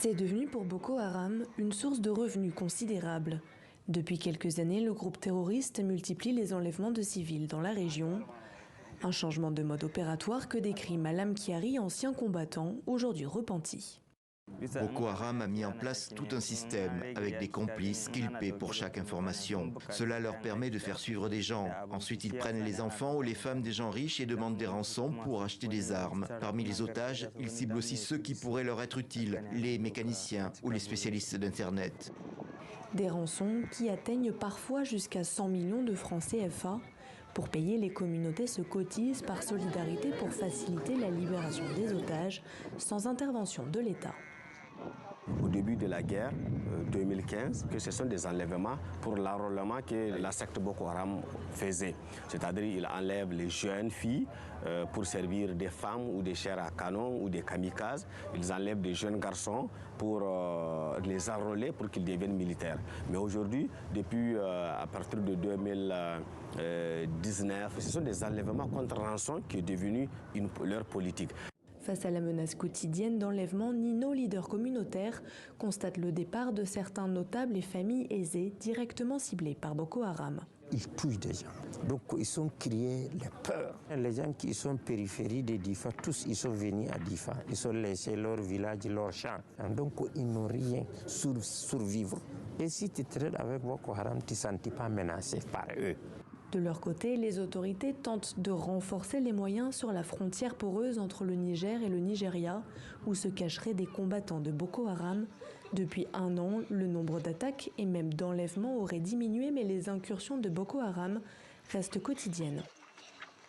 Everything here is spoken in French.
C'est devenu pour Boko Haram une source de revenus considérable. Depuis quelques années, le groupe terroriste multiplie les enlèvements de civils dans la région. Un changement de mode opératoire que décrit Malam Kiari, ancien combattant, aujourd'hui repenti. Boko Haram a mis en place tout un système avec des complices qu'ils paient pour chaque information. Cela leur permet de faire suivre des gens. Ensuite, ils prennent les enfants ou les femmes des gens riches et demandent des rançons pour acheter des armes. Parmi les otages, ils ciblent aussi ceux qui pourraient leur être utiles, les mécaniciens ou les spécialistes d'Internet. Des rançons qui atteignent parfois jusqu'à 100 millions de francs CFA. Pour payer, les communautés se cotisent par solidarité pour faciliter la libération des otages sans intervention de l'État. Au début de la guerre 2015, que ce sont des enlèvements pour l'enrôlement que la secte Boko Haram faisait. C'est-à-dire qu'ils enlèvent les jeunes filles pour servir des femmes ou des chairs à canon ou des kamikazes. Ils enlèvent des jeunes garçons pour les enrôler pour qu'ils deviennent militaires. Mais aujourd'hui, depuis à partir de 2019, ce sont des enlèvements contre rançon qui est devenu leur politique. Face à la menace quotidienne d'enlèvement, Nino, leader communautaire, constate le départ de certains notables et familles aisées directement ciblées par Boko Haram. Ils tuent des gens. Donc ils ont créé la peur. Les gens qui sont périphérie de Difa, tous ils sont venus à Difa. Ils ont laissé leur village, leur champ. Donc ils n'ont rien survivre. Et si tu traites avec Boko Haram, tu ne te sens pas menacé par eux. De leur côté, les autorités tentent de renforcer les moyens sur la frontière poreuse entre le Niger et le Nigeria, où se cacheraient des combattants de Boko Haram. Depuis un an, le nombre d'attaques et même d'enlèvements aurait diminué, mais les incursions de Boko Haram restent quotidiennes.